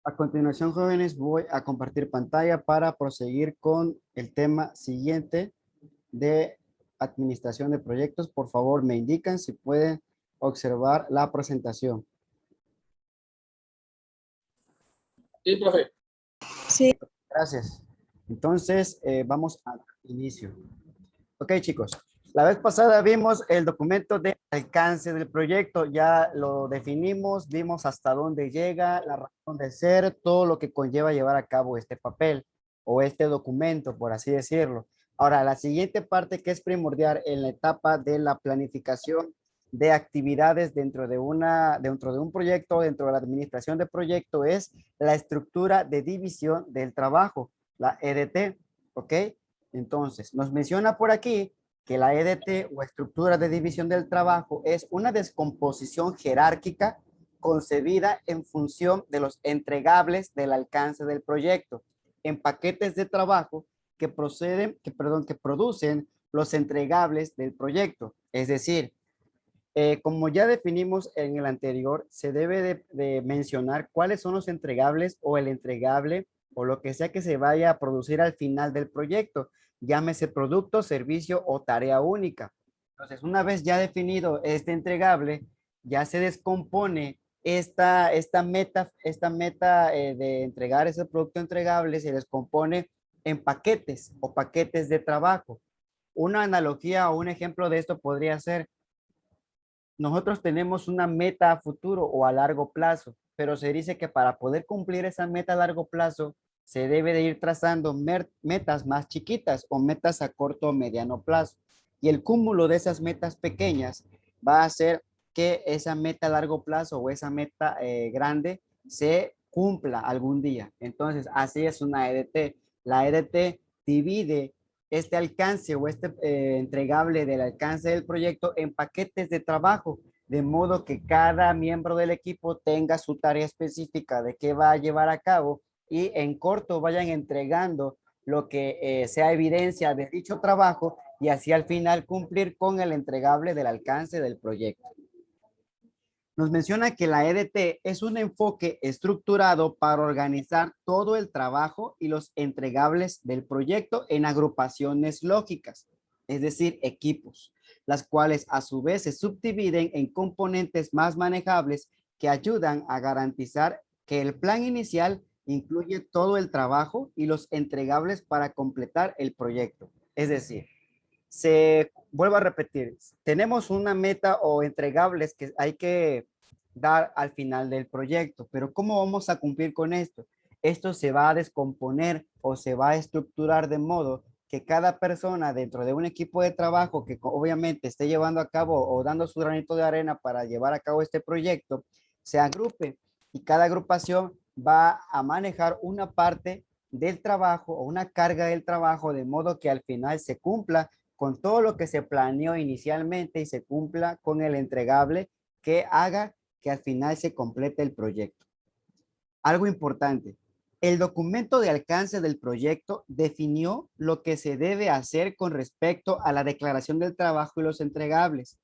A continuación, jóvenes, voy a compartir pantalla para proseguir con el tema siguiente de administración de proyectos. Por favor, me indican si pueden observar la presentación. Sí, profe. Sí, Gracias. Entonces, vamos al inicio. Ok, chicos. La vez pasada vimos el documento de alcance del proyecto, ya lo definimos, vimos hasta dónde llega, la razón de ser, todo lo que conlleva llevar a cabo este papel o este documento, por así decirlo. Ahora, la siguiente parte que es primordial en la etapa de la planificación de actividades dentro de un proyecto, dentro de la administración de proyecto, es la estructura de división del trabajo, la EDT, ¿ok? Entonces, nos menciona por aquí que la EDT o estructura de división del trabajo es una descomposición jerárquica concebida en función de los entregables del alcance del proyecto en paquetes de trabajo que producen los entregables del proyecto. Es decir, como ya definimos en el anterior, se debe de mencionar cuáles son los entregables o el entregable o lo que sea que se vaya a producir al final del proyecto, llámese producto, servicio o tarea única. Entonces, una vez ya definido este entregable, ya se descompone esta meta de entregar ese producto entregable, se descompone en paquetes o paquetes de trabajo. Una analogía o un ejemplo de esto podría ser: nosotros tenemos una meta a futuro o a largo plazo, pero se dice que para poder cumplir esa meta a largo plazo se debe de ir trazando metas más chiquitas o metas a corto o mediano plazo. Y el cúmulo de esas metas pequeñas va a hacer que esa meta a largo plazo o esa meta grande se cumpla algún día. Entonces, así es una EDT. La EDT divide este alcance o este entregable del alcance del proyecto en paquetes de trabajo, de modo que cada miembro del equipo tenga su tarea específica de qué va a llevar a cabo y en corto vayan entregando lo que sea evidencia de dicho trabajo y así al final cumplir con el entregable del alcance del proyecto. Nos menciona que la EDT es un enfoque estructurado para organizar todo el trabajo y los entregables del proyecto en agrupaciones lógicas, es decir, equipos, las cuales a su vez se subdividen en componentes más manejables que ayudan a garantizar que el plan inicial incluye todo el trabajo y los entregables para completar el proyecto. Es decir, vuelvo a repetir, tenemos una meta o entregables que hay que dar al final del proyecto, pero ¿cómo vamos a cumplir con esto? Esto se va a descomponer o se va a estructurar de modo que cada persona dentro de un equipo de trabajo que obviamente esté llevando a cabo o dando su granito de arena para llevar a cabo este proyecto, se agrupe y cada agrupación va a manejar una parte del trabajo o una carga del trabajo de modo que al final se cumpla con todo lo que se planeó inicialmente y se cumpla con el entregable que haga que al final se complete el proyecto. Algo importante, el documento de alcance del proyecto definió lo que se debe hacer con respecto a la declaración del trabajo y los entregables.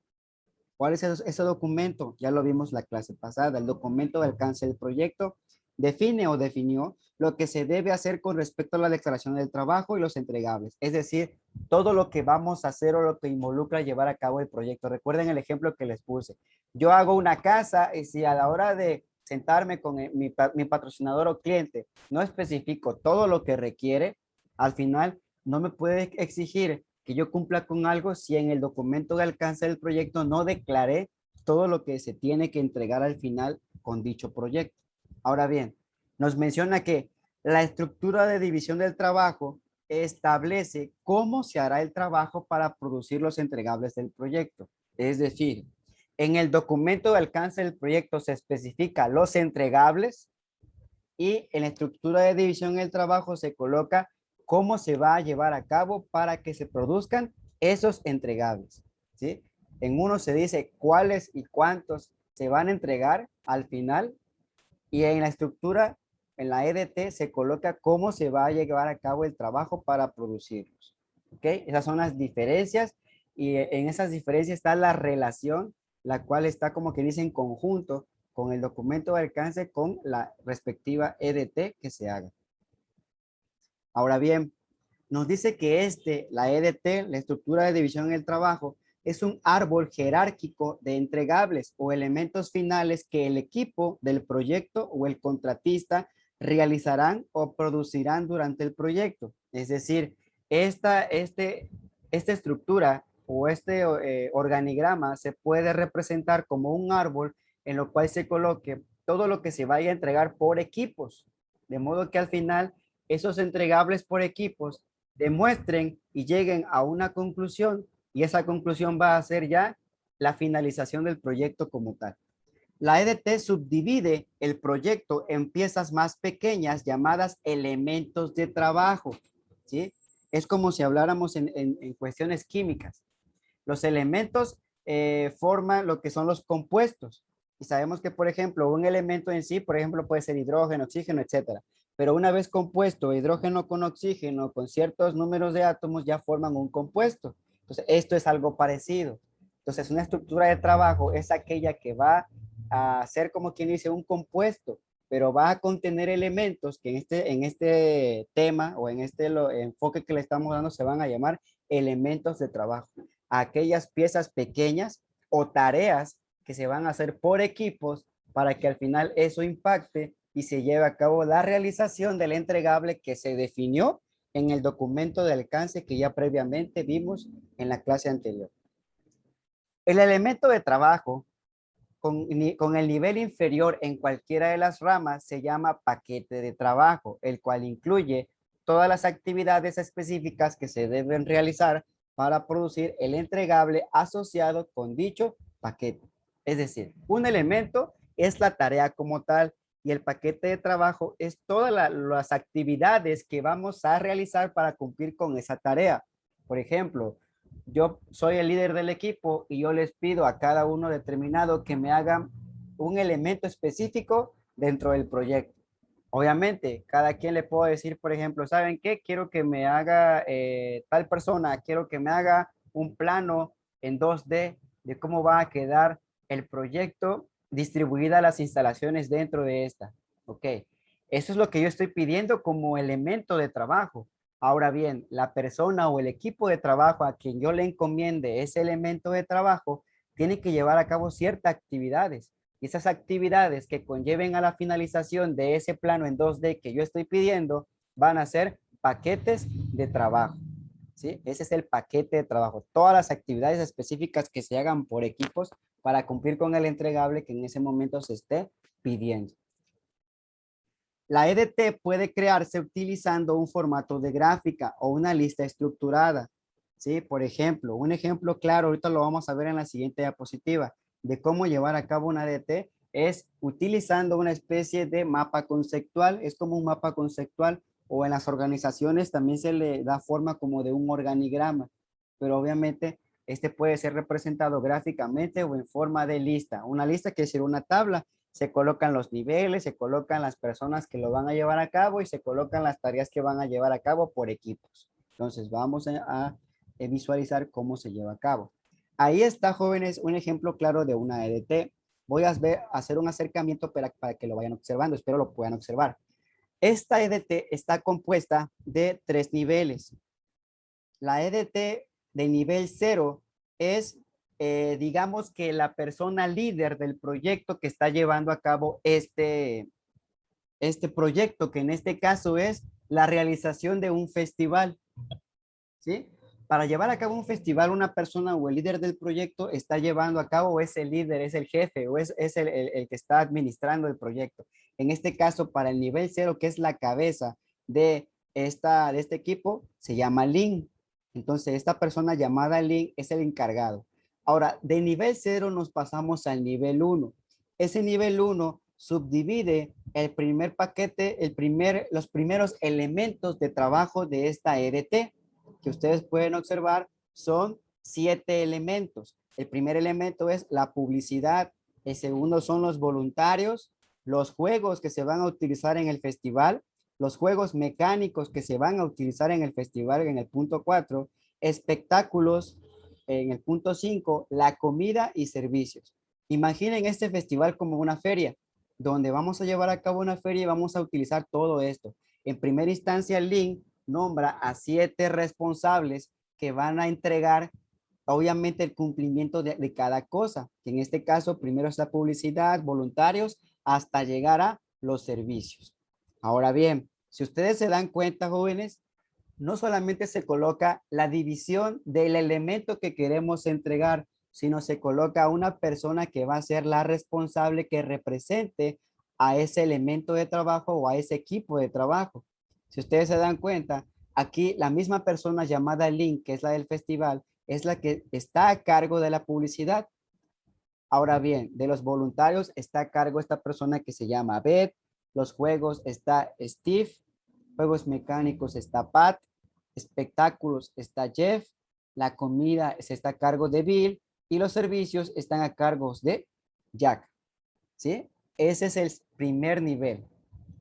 ¿Cuál es ese documento? Ya lo vimos la clase pasada. El documento de alcance del proyecto define o definió lo que se debe hacer con respecto a la declaración del trabajo y los entregables. Es decir, todo lo que vamos a hacer o lo que involucra llevar a cabo el proyecto. Recuerden el ejemplo que les puse. Yo hago una casa y si a la hora de sentarme con mi patrocinador o cliente no especifico todo lo que requiere, al final no me puede exigir que yo cumpla con algo si en el documento de alcance del proyecto no declaré todo lo que se tiene que entregar al final con dicho proyecto. Ahora bien, nos menciona que la estructura de división del trabajo establece cómo se hará el trabajo para producir los entregables del proyecto. Es decir, en el documento de alcance del proyecto se especifica los entregables y en la estructura de división del trabajo se coloca cómo se va a llevar a cabo para que se produzcan esos entregables, ¿sí? En uno se dice cuáles y cuántos se van a entregar al final y en la estructura, en la EDT, se coloca cómo se va a llevar a cabo el trabajo para producirlos, ¿ok? Esas son las diferencias y en esas diferencias está la relación, la cual está como que dice en conjunto con el documento de alcance con la respectiva EDT que se haga. Ahora bien, nos dice que la EDT, la estructura de división del trabajo, es un árbol jerárquico de entregables o elementos finales que el equipo del proyecto o el contratista realizarán o producirán durante el proyecto. Es decir, esta estructura o organigrama se puede representar como un árbol en lo cual se coloque todo lo que se vaya a entregar por equipos, de modo que al final esos entregables por equipos demuestren y lleguen a una conclusión, y esa conclusión va a ser ya la finalización del proyecto como tal. La EDT subdivide el proyecto en piezas más pequeñas llamadas elementos de trabajo, ¿sí? Es como si habláramos en cuestiones químicas. Los elementos forman lo que son los compuestos. Y sabemos que, por ejemplo, un elemento en sí, por ejemplo, puede ser hidrógeno, oxígeno, etcétera. Pero una vez compuesto hidrógeno con oxígeno, con ciertos números de átomos, ya forman un compuesto. Entonces, esto es algo parecido. Entonces, una estructura de trabajo es aquella que va a ser como quien dice un compuesto, pero va a contener elementos que en este tema o en este enfoque que le estamos dando se van a llamar elementos de trabajo. Aquellas piezas pequeñas o tareas que se van a hacer por equipos para que al final eso impacte y se lleve a cabo la realización del entregable que se definió en el documento de alcance que ya previamente vimos en la clase anterior. El elemento de trabajo con el nivel inferior en cualquiera de las ramas se llama paquete de trabajo, el cual incluye todas las actividades específicas que se deben realizar para producir el entregable asociado con dicho paquete. Es decir, un elemento es la tarea como tal y el paquete de trabajo es todas las actividades que vamos a realizar para cumplir con esa tarea. Por ejemplo, yo soy el líder del equipo y yo les pido a cada uno determinado que me hagan un elemento específico dentro del proyecto. Obviamente, cada quien le puedo decir, por ejemplo, ¿saben qué? Quiero que me haga tal persona, quiero que me haga un plano en 2D de cómo va a quedar el proyecto distribuida las instalaciones dentro de esta. Ok, eso es lo que yo estoy pidiendo como elemento de trabajo. Ahora bien, la persona o el equipo de trabajo a quien yo le encomiende ese elemento de trabajo tiene que llevar a cabo ciertas actividades. Y esas actividades que conlleven a la finalización de ese plano en 2D que yo estoy pidiendo van a ser paquetes de trabajo. ¿Sí? Ese es el paquete de trabajo. Todas las actividades específicas que se hagan por equipos para cumplir con el entregable que en ese momento se esté pidiendo. La EDT puede crearse utilizando un formato de gráfica o una lista estructurada. ¿Sí? Por ejemplo, un ejemplo claro, ahorita lo vamos a ver en la siguiente diapositiva, de cómo llevar a cabo una EDT es utilizando una especie de mapa conceptual. Es como un mapa conceptual o en las organizaciones también se le da forma como de un organigrama, pero obviamente este puede ser representado gráficamente o en forma de lista. Una lista quiere decir una tabla. Se colocan los niveles, se colocan las personas que lo van a llevar a cabo y se colocan las tareas que van a llevar a cabo por equipos. Entonces vamos a visualizar cómo se lleva a cabo. Ahí está, jóvenes, un ejemplo claro de una EDT. Voy a hacer un acercamiento para que lo vayan observando. Espero lo puedan observar. Esta EDT está compuesta de 3 niveles. La EDT de nivel 0 es, digamos que la persona líder del proyecto que está llevando a cabo este proyecto, que en este caso es la realización de un festival. ¿Sí? Para llevar a cabo un festival, una persona o el líder del proyecto está llevando a cabo, o es el líder, es el jefe, o es el que está administrando el proyecto. En este caso, para el nivel 0, que es la cabeza de este equipo, se llama Lin. Entonces, esta persona llamada Lin es el encargado. Ahora, de nivel 0 nos pasamos al nivel 1. Ese nivel 1 subdivide el primer paquete, los primeros elementos de trabajo de esta EDT, que ustedes pueden observar son 7 elementos. El primer elemento es la publicidad, el segundo son los voluntarios, los juegos que se van a utilizar en el festival, los juegos mecánicos que se van a utilizar en el festival en el punto 4, espectáculos en el punto 5, la comida y servicios. Imaginen este festival como una feria, donde vamos a llevar a cabo una feria y vamos a utilizar todo esto. En primera instancia, el link nombra a 7 responsables que van a entregar, obviamente, el cumplimiento de cada cosa, que en este caso primero es la publicidad, voluntarios, hasta llegar a los servicios. Ahora bien, si ustedes se dan cuenta, jóvenes, no solamente se coloca la división del elemento que queremos entregar, sino se coloca una persona que va a ser la responsable que represente a ese elemento de trabajo o a ese equipo de trabajo. Si ustedes se dan cuenta, aquí la misma persona llamada Link, que es la del festival, es la que está a cargo de la publicidad. Ahora bien, de los voluntarios está a cargo esta persona que se llama Beth, los juegos está Steve, juegos mecánicos está Pat, espectáculos está Jeff, la comida se está a cargo de Bill y los servicios están a cargo de Jack. ¿Sí? Ese es el primer nivel.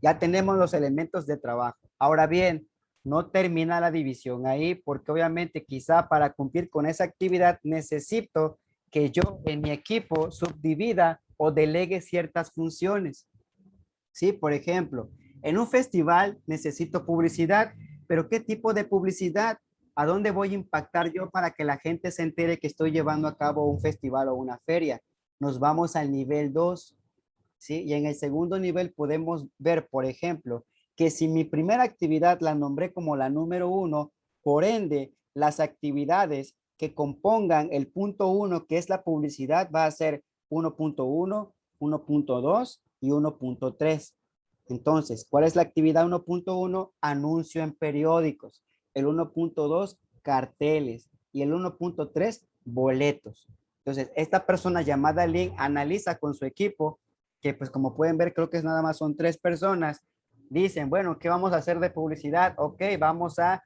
Ya tenemos los elementos de trabajo. Ahora bien, no termina la división ahí porque obviamente quizá para cumplir con esa actividad necesito que yo en mi equipo subdivida o delegue ciertas funciones. ¿Sí? Por ejemplo, en un festival necesito publicidad, pero ¿qué tipo de publicidad? ¿A dónde voy a impactar yo para que la gente se entere que estoy llevando a cabo un festival o una feria? Nos vamos al nivel 2. ¿Sí? Y en el segundo nivel podemos ver, por ejemplo, que si mi primera actividad la nombré como la número 1, por ende, las actividades que compongan el punto 1, que es la publicidad, va a ser 1.1, 1.2 y 1.3. Entonces, ¿cuál es la actividad 1.1? Anuncio en periódicos. El 1.2, carteles. Y el 1.3, boletos. Entonces, esta persona llamada Link analiza con su equipo que pues como pueden ver, creo que es nada más son 3 personas, dicen, bueno, ¿qué vamos a hacer de publicidad? Ok, vamos a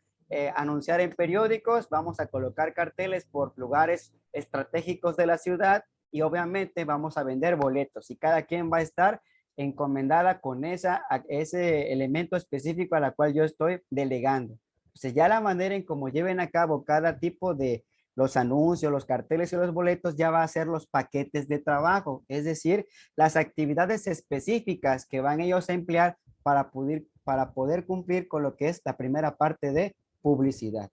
anunciar en periódicos, vamos a colocar carteles por lugares estratégicos de la ciudad y obviamente vamos a vender boletos y cada quien va a estar encomendada con ese elemento específico a la cual yo estoy delegando. O sea, ya la manera en cómo lleven a cabo cada tipo de los anuncios, los carteles y los boletos ya va a ser los paquetes de trabajo, es decir, las actividades específicas que van ellos a emplear para poder cumplir con lo que es la primera parte de publicidad.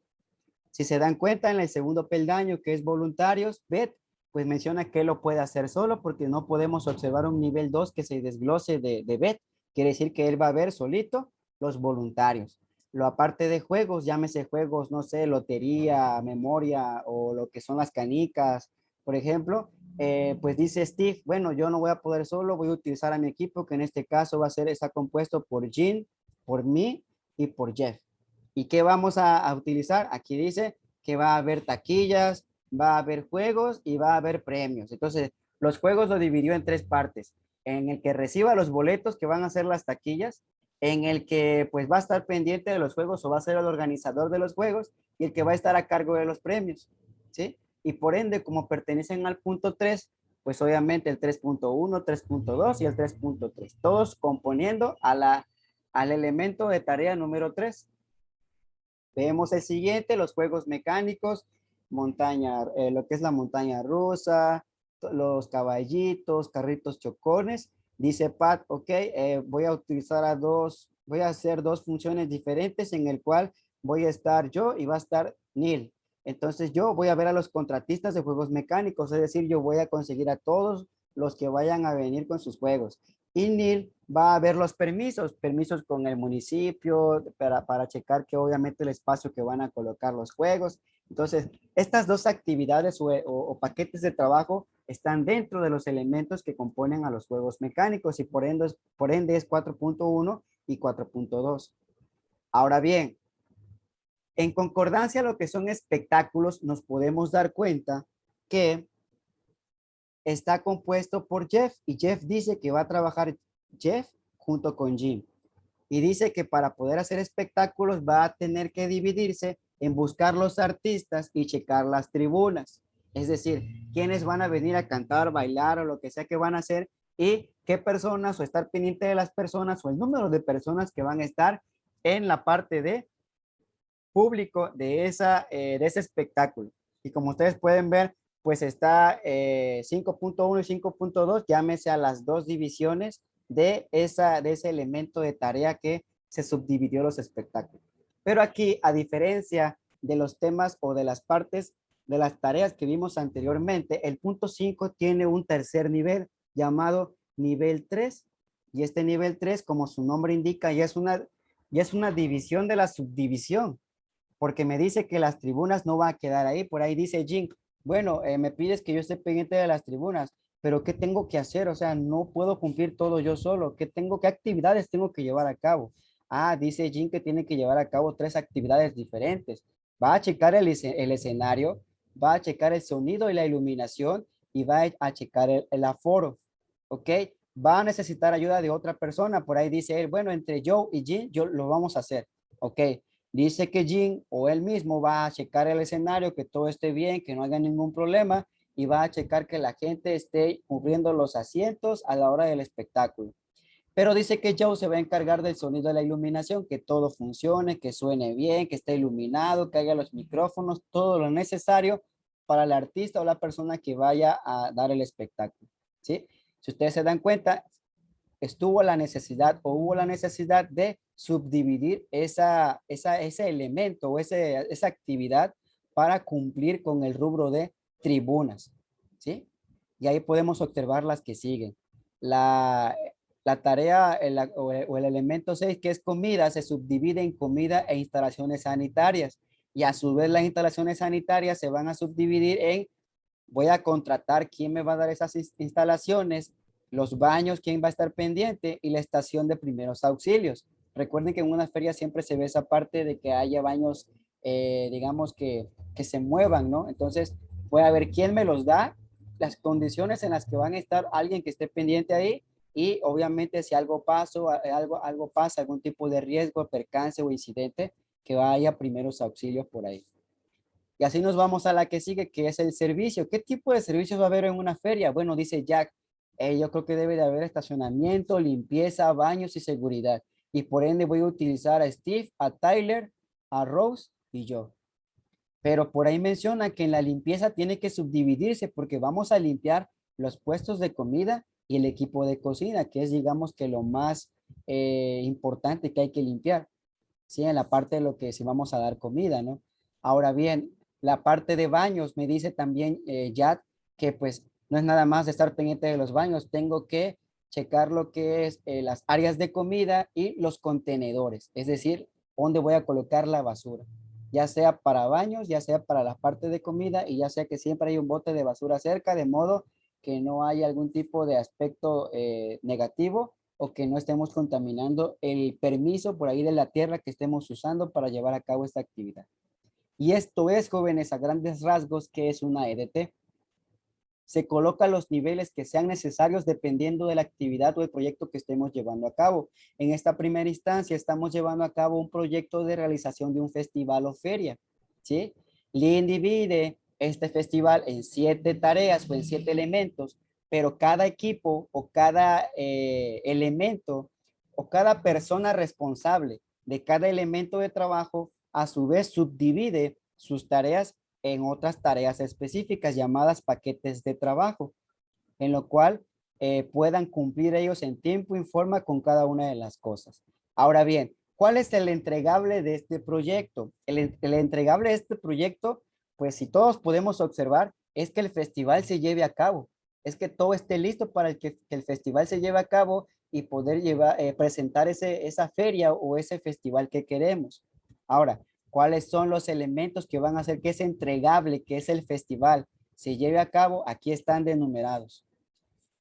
Si se dan cuenta en el segundo peldaño que es voluntarios, Beth, pues menciona que lo puede hacer solo porque no podemos observar un nivel 2 que se desglose de Beth. Quiere decir que él va a ver solito los voluntarios. Lo aparte de juegos, llámese juegos, no sé, lotería, memoria o lo que son las canicas, por ejemplo, pues dice Steve, bueno, yo no voy a poder solo, voy a utilizar a mi equipo, que en este caso va a ser, está compuesto por Jean, por mí y por Jeff. ¿Y qué vamos a utilizar? Aquí dice que va a haber taquillas, va a haber juegos y va a haber premios. Entonces, los juegos lo dividió en 3 partes. En el que reciba los boletos que van a ser las taquillas, en el que pues va a estar pendiente de los juegos o va a ser el organizador de los juegos y el que va a estar a cargo de los premios. ¿Sí? Y por ende, como pertenecen al punto 3, pues obviamente el 3.1, 3.2 y el 3.3, todos componiendo al elemento de tarea número 3. Vemos el siguiente, los juegos mecánicos, montaña, lo que es la montaña rusa, los caballitos, carritos chocones. Dice Pat, ok, voy a utilizar voy a hacer 2 funciones diferentes en el cual voy a estar yo y va a estar Neil. Entonces yo voy a ver a los contratistas de juegos mecánicos, es decir, yo voy a conseguir a todos los que vayan a venir con sus juegos. Y Neil va a ver los permisos con el municipio para checar que obviamente el espacio que van a colocar los juegos. Entonces, estas 2 actividades o paquetes de trabajo están dentro de los elementos que componen a los juegos mecánicos y por ende es 4.1 y 4.2. Ahora bien, en concordancia a lo que son espectáculos, nos podemos dar cuenta que está compuesto por Jeff y Jeff dice que va a trabajar Jeff junto con Jim. Y dice que para poder hacer espectáculos va a tener que dividirse en buscar los artistas y checar las tribunas. Es decir, quiénes van a venir a cantar, bailar o lo que sea que van a hacer y qué personas o estar pendiente de las personas o el número de personas que van a estar en la parte de público de ese espectáculo. Y como ustedes pueden ver, pues está 5.1 y 5.2, llámese a las dos divisiones de ese elemento de tarea que se subdividió los espectáculos. Pero aquí, a diferencia de los temas o de las partes de las tareas que vimos anteriormente, el punto 5 tiene un tercer nivel llamado nivel 3. Y este nivel 3, como su nombre indica, ya es una división de la subdivisión, porque me dice que las tribunas no van a quedar ahí. Por ahí dice Jim, bueno, me pides que yo esté pendiente de las tribunas, pero ¿qué tengo que hacer? O sea, no puedo cumplir todo yo solo. ¿Qué actividades tengo que llevar a cabo? Ah, dice Jim que tiene que llevar a cabo 3 actividades diferentes. Va a checar el escenario, va a checar el sonido y la iluminación y va a checar el aforo. ¿Ok? Va a necesitar ayuda de otra persona. Por ahí dice él, bueno, entre yo y Jim, yo lo vamos a hacer. ¿Ok? Dice que Jim o él mismo va a checar el escenario, que todo esté bien, que no haya ningún problema y va a checar que la gente esté cubriendo los asientos a la hora del espectáculo. Pero dice que Joe se va a encargar del sonido de la iluminación, que todo funcione, que suene bien, que esté iluminado, que haya los micrófonos, todo lo necesario para el artista o la persona que vaya a dar el espectáculo. ¿Sí? Si ustedes se dan cuenta, hubo la necesidad de subdividir ese elemento o esa actividad para cumplir con el rubro de tribunas, ¿sí? Y ahí podemos observar las que siguen. La tarea o el elemento 6, que es comida, se subdivide en comida e instalaciones sanitarias. Y a su vez las instalaciones sanitarias se van a subdividir en voy a contratar quién me va a dar esas instalaciones, los baños, quién va a estar pendiente y la estación de primeros auxilios. Recuerden que en una feria siempre se ve esa parte de que haya baños, digamos que se muevan, ¿no? Entonces, voy a ver quién me los da, las condiciones en las que van a estar alguien que esté pendiente ahí y obviamente si algo pasa, algún tipo de riesgo, percance o incidente, que vaya primeros auxilios por ahí. Y así nos vamos a la que sigue, que es el servicio. ¿Qué tipo de servicios va a haber en una feria? Bueno, dice Jack, yo creo que debe de haber estacionamiento, limpieza, baños y seguridad. Y por ende voy a utilizar a Steve, a Tyler, a Rose y yo. Pero por ahí menciona que en la limpieza tiene que subdividirse porque vamos a limpiar los puestos de comida y el equipo de cocina, que es digamos que lo más importante que hay que limpiar. Sí, en la parte de lo que si vamos a dar comida, ¿no? Ahora bien, la parte de baños, me dice también Yad, que pues no es nada más de estar pendiente de los baños, tengo que checar lo que es las áreas de comida y los contenedores, es decir, dónde voy a colocar la basura, ya sea para baños, ya sea para la parte de comida y ya sea que siempre hay un bote de basura cerca, de modo que no haya algún tipo de aspecto negativo o que no estemos contaminando el permiso por ahí de la tierra que estemos usando para llevar a cabo esta actividad. Y esto es, jóvenes, a grandes rasgos, que es una EDT. Se coloca los niveles que sean necesarios dependiendo de la actividad o el proyecto que estemos llevando a cabo. En esta primera instancia estamos llevando a cabo un proyecto de realización de un festival o feria, ¿sí? Lynn divide este festival en 7 tareas o en 7 elementos, pero cada equipo o cada elemento o cada persona responsable de cada elemento de trabajo a su vez subdivide sus tareas en otras tareas específicas llamadas paquetes de trabajo, en lo cual puedan cumplir ellos en tiempo y forma con cada una de las cosas. Ahora bien, ¿cuál es el entregable de este proyecto? El entregable de este proyecto, pues si todos podemos observar, es que el festival se lleve a cabo, es que todo esté listo para que el festival se lleve a cabo y poder presentar esa feria o ese festival que queremos. Ahora, ¿cuáles son los elementos que van a hacer que ese entregable, que es el festival, se lleve a cabo? Aquí están denumerados.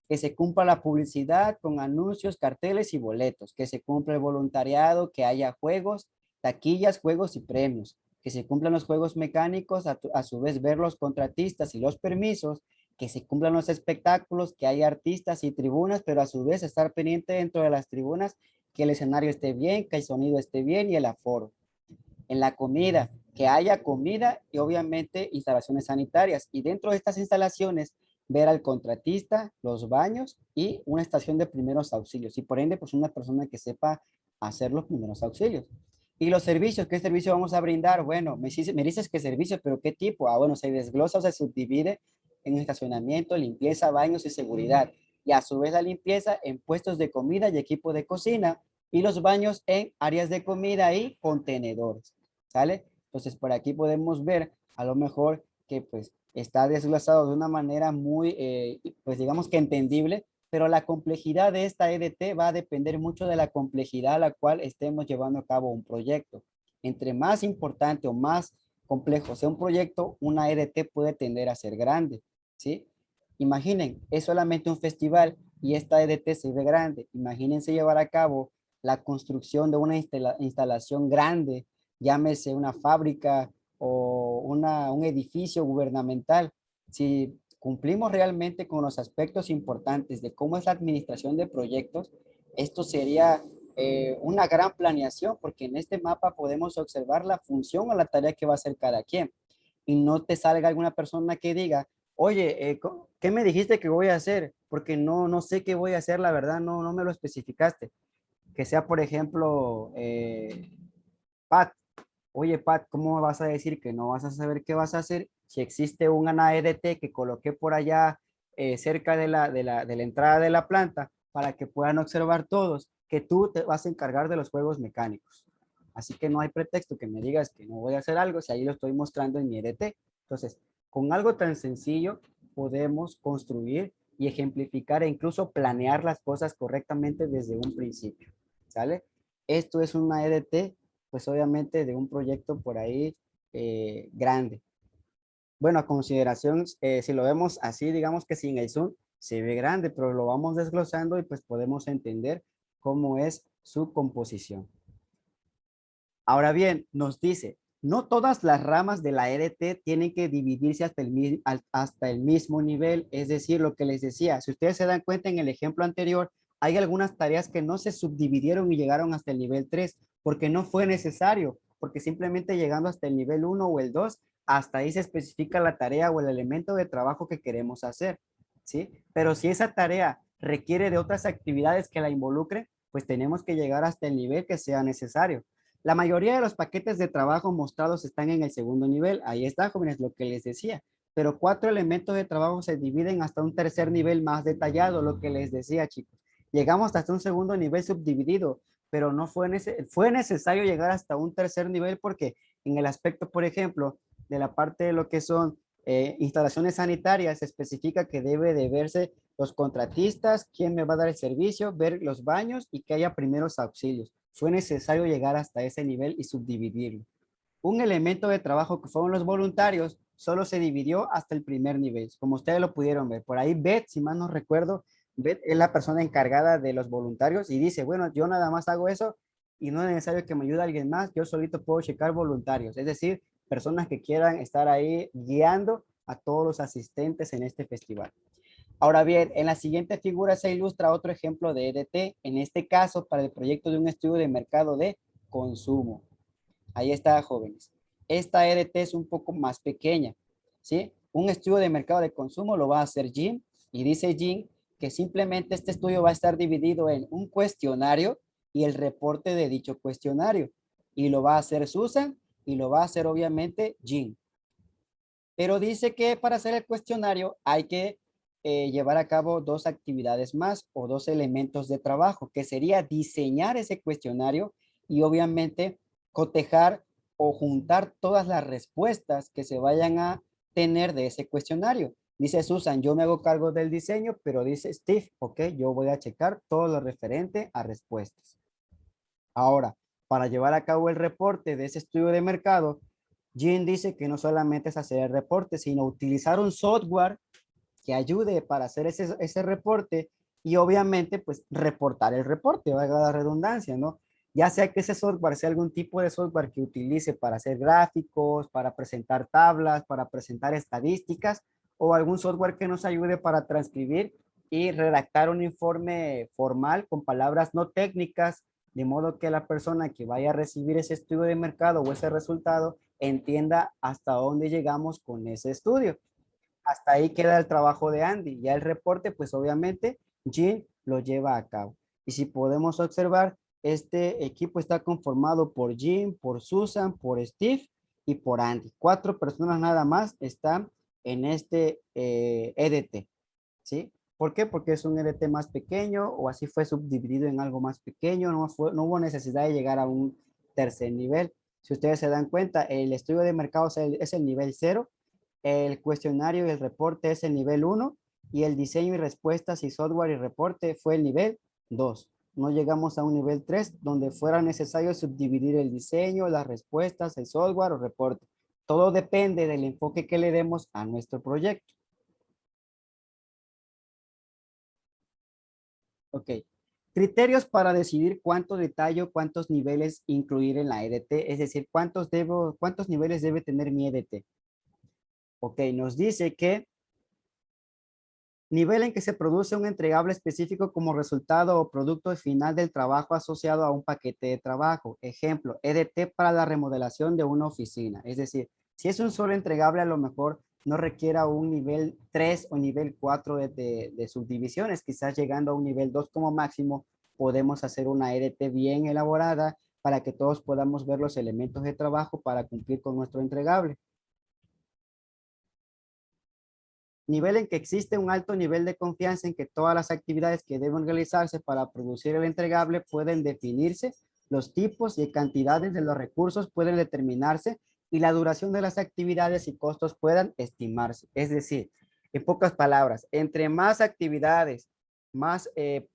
Que se cumpla la publicidad con anuncios, carteles y boletos, que se cumpla el voluntariado, que haya juegos, taquillas, juegos y premios, que se cumplan los juegos mecánicos, a su vez ver los contratistas y los permisos, que se cumplan los espectáculos, que haya artistas y tribunas, pero a su vez estar pendiente dentro de las tribunas, que el escenario esté bien, que el sonido esté bien y el aforo. En la comida, que haya comida y obviamente instalaciones sanitarias. Y dentro de estas instalaciones, ver al contratista, los baños y una estación de primeros auxilios. Y por ende, pues una persona que sepa hacer los primeros auxilios. Y los servicios, ¿qué servicio vamos a brindar? Bueno, me dices que servicio, pero ¿qué tipo? Ah, bueno, se desglosa o se subdivide en estacionamiento, limpieza, baños y seguridad. Y a su vez la limpieza en puestos de comida y equipo de cocina y los baños en áreas de comida y contenedores. ¿Sale? Entonces por aquí podemos ver a lo mejor que pues está desglosado de una manera muy, pues digamos que entendible, pero la complejidad de esta EDT va a depender mucho de la complejidad a la cual estemos llevando a cabo un proyecto. Entre más importante o más complejo sea un proyecto, una EDT puede tender a ser grande, ¿sí? Imaginen, es solamente un festival y esta EDT se ve grande. Imagínense llevar a cabo la construcción de una instalación grande, llámese una fábrica o un edificio gubernamental. Si cumplimos realmente con los aspectos importantes de cómo es la administración de proyectos, esto sería una gran planeación, porque en este mapa podemos observar la función o la tarea que va a hacer cada quien. Y no te salga alguna persona que diga, oye, ¿qué me dijiste que voy a hacer? Porque no sé qué voy a hacer, la verdad, no me lo especificaste. Que sea, por ejemplo, Pat, oye, Pat, ¿cómo vas a decir que no vas a saber qué vas a hacer si existe una EDT que coloqué por allá cerca de la entrada de la planta para que puedan observar todos que tú te vas a encargar de los juegos mecánicos? Así que no hay pretexto que me digas que no voy a hacer algo si ahí lo estoy mostrando en mi EDT. Entonces, con algo tan sencillo podemos construir y ejemplificar e incluso planear las cosas correctamente desde un principio. ¿Sale? Esto es una EDT pues obviamente de un proyecto por ahí grande. Bueno, a consideración, si lo vemos así, digamos que sin el zoom, se ve grande, pero lo vamos desglosando y pues podemos entender cómo es su composición. Ahora bien, nos dice, no todas las ramas de la EDT tienen que dividirse hasta el mismo nivel, es decir, lo que les decía, si ustedes se dan cuenta en el ejemplo anterior, hay algunas tareas que no se subdividieron y llegaron hasta el nivel 3 porque no fue necesario, porque simplemente llegando hasta el nivel 1 o el 2, hasta ahí se especifica la tarea o el elemento de trabajo que queremos hacer, ¿sí? Pero si esa tarea requiere de otras actividades que la involucren, pues tenemos que llegar hasta el nivel que sea necesario. La mayoría de los paquetes de trabajo mostrados están en el segundo nivel. Ahí está, jóvenes, lo que les decía. Pero 4 elementos de trabajo se dividen hasta un tercer nivel más detallado, lo que les decía, chicos. Llegamos hasta un segundo nivel subdividido, pero no fue necesario llegar hasta un tercer nivel porque en el aspecto, por ejemplo, de la parte de lo que son instalaciones sanitarias, se especifica que debe de verse los contratistas, quién me va a dar el servicio, ver los baños y que haya primeros auxilios. Fue necesario llegar hasta ese nivel y subdividirlo. Un elemento de trabajo que fueron los voluntarios solo se dividió hasta el primer nivel, como ustedes lo pudieron ver. Por ahí Beth, si mal no recuerdo, Beth es la persona encargada de los voluntarios y dice, bueno, yo nada más hago eso y no es necesario que me ayude alguien más, yo solito puedo checar voluntarios, es decir, personas que quieran estar ahí guiando a todos los asistentes en este festival. Ahora bien, en la siguiente figura se ilustra otro ejemplo de EDT, en este caso para el proyecto de un estudio de mercado de consumo. Ahí está, jóvenes. Esta EDT es un poco más pequeña, ¿sí? Un estudio de mercado de consumo lo va a hacer Jim y dice Jim que simplemente este estudio va a estar dividido en un cuestionario y el reporte de dicho cuestionario. Y lo va a hacer Susan y lo va a hacer obviamente Jim. Pero dice que para hacer el cuestionario hay que llevar a cabo dos actividades más o dos elementos de trabajo, que sería diseñar ese cuestionario y obviamente cotejar o juntar todas las respuestas que se vayan a tener de ese cuestionario. Dice Susan, yo me hago cargo del diseño, pero dice Steve, ok, yo voy a checar todo lo referente a respuestas. Ahora, para llevar a cabo el reporte de ese estudio de mercado, Jim dice que no solamente es hacer el reporte, sino utilizar un software que ayude para hacer ese reporte y obviamente pues reportar el reporte, valga la redundancia, ¿no? Ya sea que ese software sea algún tipo de software que utilice para hacer gráficos, para presentar tablas, para presentar estadísticas o algún software que nos ayude para transcribir y redactar un informe formal con palabras no técnicas, de modo que la persona que vaya a recibir ese estudio de mercado o ese resultado entienda hasta dónde llegamos con ese estudio. Hasta ahí queda el trabajo de Andy. Ya el reporte, pues obviamente, Jim lo lleva a cabo. Y si podemos observar, este equipo está conformado por Jim, por Susan, por Steve y por Andy. 4 personas nada más están en este EDT, ¿sí? ¿Por qué? Porque es un EDT más pequeño o así fue subdividido en algo más pequeño, no hubo necesidad de llegar a un tercer nivel. Si ustedes se dan cuenta, el estudio de mercado es el nivel 0, el cuestionario y el reporte es el nivel 1 y el diseño y respuestas y software y reporte fue el nivel 2. No llegamos a un nivel 3 donde fuera necesario subdividir el diseño, las respuestas, el software o reporte. Todo depende del enfoque que le demos a nuestro proyecto. Ok. Criterios para decidir cuánto detalle o cuántos niveles incluir en la EDT, es decir, cuántos niveles debe tener mi EDT. Ok, nos dice que nivel en que se produce un entregable específico como resultado o producto final del trabajo asociado a un paquete de trabajo. Ejemplo, EDT para la remodelación de una oficina. Es decir, si es un solo entregable, a lo mejor no requiera un nivel 3 o nivel 4 de subdivisiones. Quizás llegando a un nivel 2 como máximo, podemos hacer una EDT bien elaborada para que todos podamos ver los elementos de trabajo para cumplir con nuestro entregable. Nivel en que existe un alto nivel de confianza en que todas las actividades que deben realizarse para producir el entregable pueden definirse, los tipos y cantidades de los recursos pueden determinarse y la duración de las actividades y costos puedan estimarse. Es decir, en pocas palabras, entre más actividades, más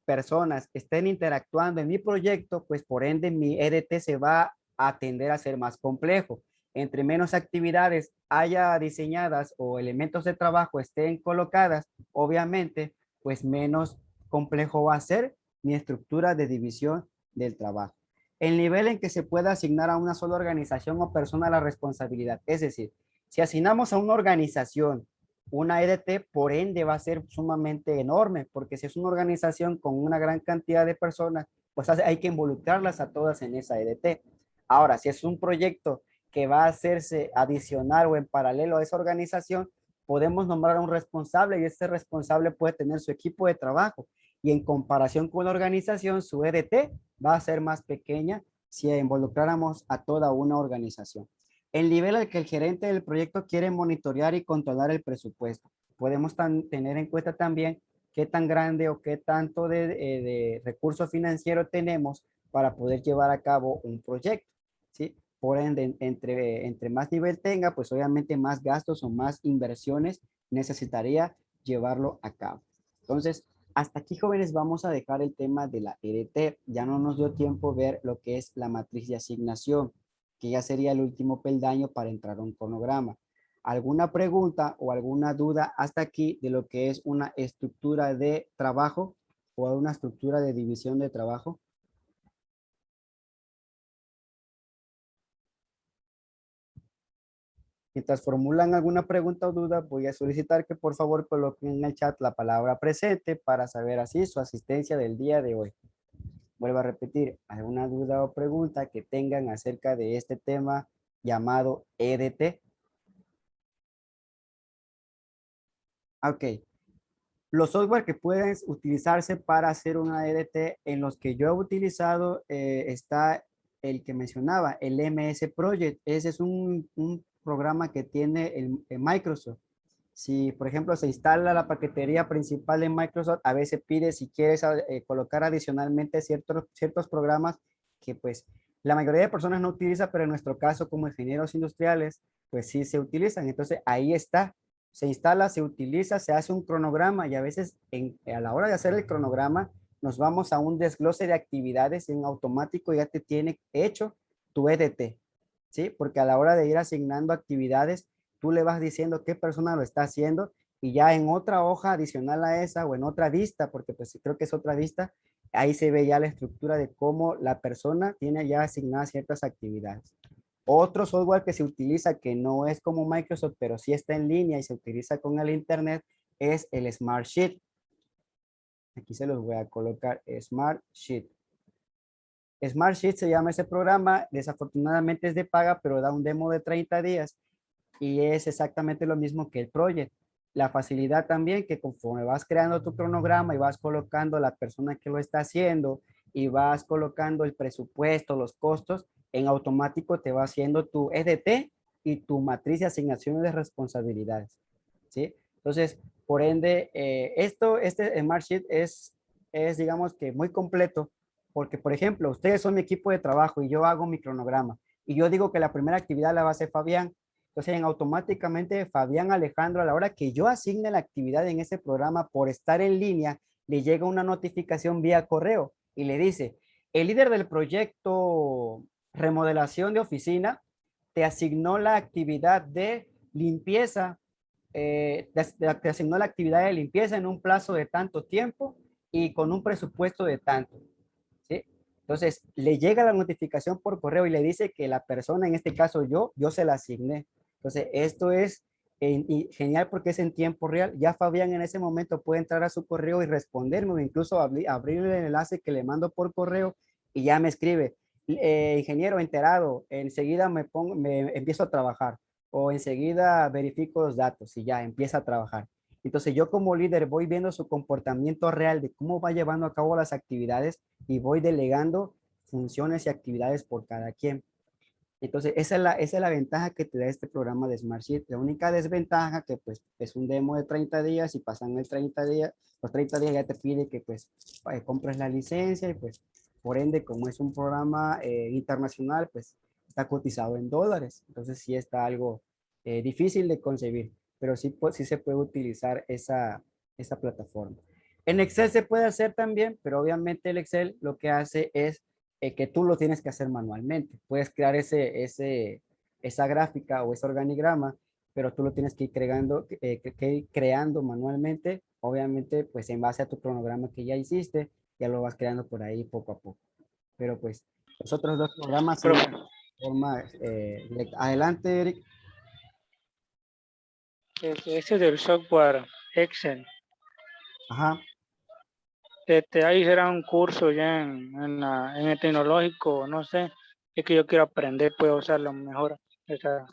personas estén interactuando en mi proyecto, pues por ende mi EDT se va a tender a ser más complejo. Entre menos actividades haya diseñadas o elementos de trabajo estén colocadas, obviamente, pues menos complejo va a ser mi estructura de división del trabajo. El nivel en que se pueda asignar a una sola organización o persona la responsabilidad. Es decir, si asignamos a una organización una EDT, por ende va a ser sumamente enorme, porque si es una organización con una gran cantidad de personas, pues hay que involucrarlas a todas en esa EDT. Ahora, si es un proyecto que va a hacerse adicional o en paralelo a esa organización, podemos nombrar a un responsable y ese responsable puede tener su equipo de trabajo y en comparación con la organización, su EDT va a ser más pequeña si involucráramos a toda una organización. El nivel al que el gerente del proyecto quiere monitorear y controlar el presupuesto. Podemos tener en cuenta también qué tan grande o qué tanto de recurso financiero tenemos para poder llevar a cabo un proyecto, ¿sí? Por ende, entre más nivel tenga, pues obviamente más gastos o más inversiones necesitaría llevarlo a cabo. Entonces, hasta aquí, jóvenes, vamos a dejar el tema de la EDT. Ya no nos dio tiempo ver lo que es la matriz de asignación, que ya sería el último peldaño para entrar a un cronograma. ¿Alguna pregunta o alguna duda hasta aquí de lo que es una estructura de trabajo o una estructura de división de trabajo? Mientras formulan alguna pregunta o duda, voy a solicitar que por favor coloquen en el chat la palabra presente para saber así su asistencia del día de hoy. Vuelvo a repetir, alguna duda o pregunta que tengan acerca de este tema llamado EDT. Ok. Los software que pueden utilizarse para hacer una EDT, en los que yo he utilizado, está el que mencionaba, el MS Project. Ese es un programa que tiene el Microsoft. Si, por ejemplo, se instala la paquetería principal de Microsoft, a veces pide si quieres colocar adicionalmente ciertos programas que pues la mayoría de personas no utiliza, pero en nuestro caso como ingenieros industriales, pues sí se utilizan. Entonces ahí está, se instala, se utiliza, se hace un cronograma y a veces a la hora de hacer el cronograma nos vamos a un desglose de actividades y en automático ya te tiene hecho tu EDT, ¿sí? Porque a la hora de ir asignando actividades, tú le vas diciendo qué persona lo está haciendo y ya en otra hoja adicional a esa o en otra vista, porque pues creo que es otra vista, ahí se ve ya la estructura de cómo la persona tiene ya asignadas ciertas actividades. Otro software que se utiliza que no es como Microsoft, pero sí está en línea y se utiliza con el Internet es el Smart Sheet. Aquí se los voy a colocar, Smart Sheet. Smart Sheet se llama ese programa, desafortunadamente es de paga, pero da un demo de 30 días y es exactamente lo mismo que el Project. La facilidad también que conforme vas creando tu cronograma y vas colocando la persona que lo está haciendo y vas colocando el presupuesto, los costos, en automático te va haciendo tu EDT y tu matriz de asignaciones de responsabilidades. ¿sí? Entonces, por ende, este Smartsheet digamos que muy completo, porque, por ejemplo, ustedes son mi equipo de trabajo y yo hago mi cronograma, y yo digo que la primera actividad la va a hacer Fabián. Entonces, automáticamente Fabián Alejandro, a la hora que yo asigne la actividad en ese programa por estar en línea, le llega una notificación vía correo y le dice, el líder del proyecto remodelación de oficina te asignó la actividad de limpieza, te asignó la actividad de limpieza en un plazo de tanto tiempo y con un presupuesto de tanto, ¿sí? Entonces, le llega la notificación por correo y le dice que la persona, en este caso yo se la asigné. Entonces, esto es y genial porque es en tiempo real. Ya Fabián en ese momento puede entrar a su correo y responderme o incluso abrir el enlace que le mando por correo y ya me escribe, ingeniero enterado, enseguida me empiezo a trabajar o enseguida verifico los datos y ya empieza a trabajar. Entonces yo como líder voy viendo su comportamiento real de cómo va llevando a cabo las actividades y voy delegando funciones y actividades por cada quien. Entonces esa es la ventaja que te da este programa de Smartsheet. La única desventaja que pues es un demo de 30 días y pasan el 30 días, los 30 días ya te pide que pues compres la licencia y pues por ende como es un programa internacional pues está cotizado en dólares. Entonces sí está algo difícil de concebir, pero sí, sí se puede utilizar esa plataforma. En Excel se puede hacer también, pero obviamente el Excel lo que hace es que tú lo tienes que hacer manualmente. Puedes crear esa gráfica o ese organigrama, pero tú lo tienes que ir creando manualmente, obviamente, pues en base a tu cronograma que ya hiciste, ya lo vas creando por ahí poco a poco. Pero pues los otros dos programas sí, Profe, de forma directa. Adelante, Eric. ese del software Excel, Ajá. ahí será un curso ya en el tecnológico, no sé, es que yo quiero aprender, puedo usarlo mejor. Esa,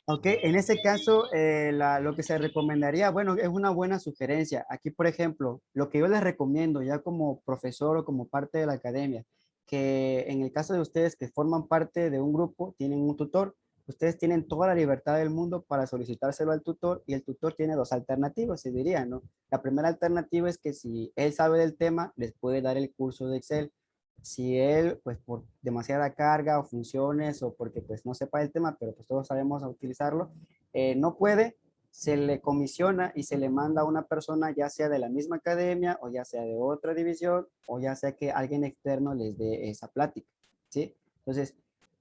Ok, en ese caso, lo que se recomendaría, bueno, es una buena sugerencia. Aquí, por ejemplo, lo que yo les recomiendo ya como profesor o como parte de la academia, que en el caso de ustedes que forman parte de un grupo, tienen un tutor, ustedes tienen toda la libertad del mundo para solicitárselo al tutor y el tutor tiene dos alternativas, se diría, ¿no? La primera alternativa es que si él sabe del tema, les puede dar el curso de Excel. Si él, pues por demasiada carga o funciones o porque pues no sepa el tema, pero pues todos sabemos a utilizarlo, no puede, se le comisiona y se le manda a una persona, ya sea de la misma academia o ya sea de otra división o ya sea que alguien externo les dé esa plática, ¿sí? Entonces,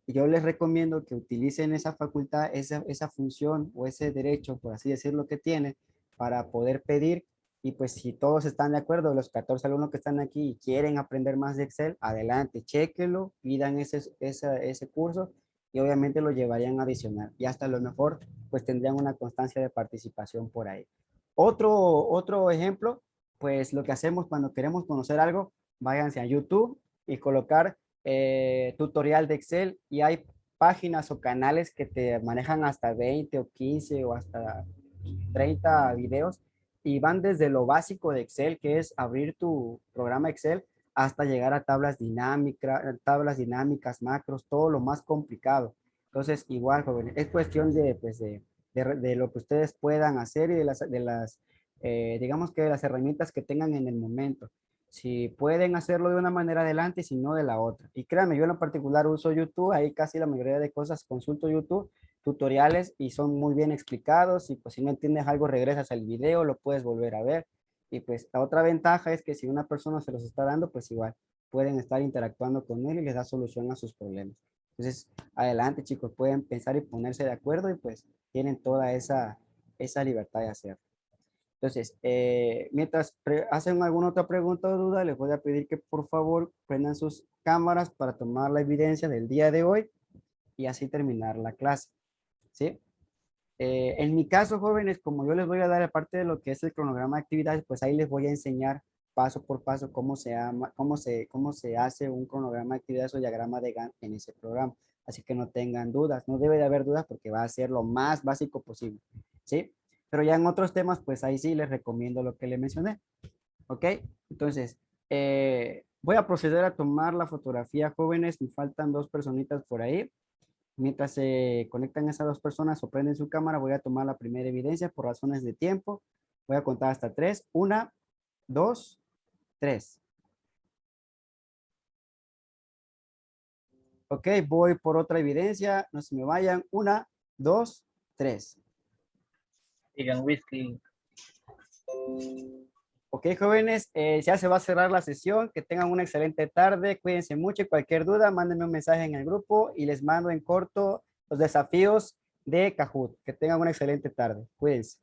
yo les recomiendo que utilicen esa facultad, esa función o ese derecho, por así decirlo, que tiene para poder pedir y pues si todos están de acuerdo, los 14 alumnos que están aquí y quieren aprender más de Excel, adelante, chéquenlo, pidan ese curso y obviamente lo llevarían adicional. Y hasta lo mejor, pues tendrían una constancia de participación por ahí. Otro ejemplo, pues lo que hacemos cuando queremos conocer algo, váyanse a YouTube y colocar tutorial de Excel y hay páginas o canales que te manejan hasta 20 o 15 o hasta 30 videos y van desde lo básico de Excel, que es abrir tu programa Excel, hasta llegar a tablas dinámicas, macros, todo lo más complicado. Entonces, igual, jóvenes, es cuestión de lo que ustedes puedan hacer y digamos que de las herramientas que tengan en el momento. Si pueden hacerlo de una manera adelante, si no de la otra. Y créanme, yo en lo particular uso YouTube, ahí casi la mayoría de cosas consulto YouTube tutoriales y son muy bien explicados y pues si no entiendes algo regresas al video, lo puedes volver a ver y pues la otra ventaja es que si una persona se los está dando, pues igual pueden estar interactuando con él y les da solución a sus problemas. Entonces, adelante chicos, pueden pensar y ponerse de acuerdo y pues tienen toda esa libertad de hacerlo. Entonces, mientras hacen alguna otra pregunta o duda, les voy a pedir que por favor prendan sus cámaras para tomar la evidencia del día de hoy y así terminar la clase. ¿Sí? En mi caso, jóvenes, como yo les voy a dar aparte de lo que es el cronograma de actividades, pues ahí les voy a enseñar paso por paso cómo se hace un cronograma de actividades o diagrama de Gantt en ese programa. Así que no tengan dudas, no debe de haber dudas porque va a ser lo más básico posible, ¿sí? Pero ya en otros temas, pues ahí sí les recomiendo lo que les mencioné, ¿ok? Entonces, voy a proceder a tomar la fotografía, jóvenes, me faltan dos personitas por ahí. Mientras se conectan esas dos personas o prenden su cámara, voy a tomar la primera evidencia por razones de tiempo. Voy a contar hasta 3. 1, 2, 3. Ok, voy por otra evidencia. No se me vayan. 1, 2, 3. Digan whisky. Ok, jóvenes, ya se va a cerrar la sesión. Que tengan una excelente tarde. Cuídense mucho y cualquier duda, mándenme un mensaje en el grupo y les mando en corto los desafíos de Kahoot. Que tengan una excelente tarde. Cuídense.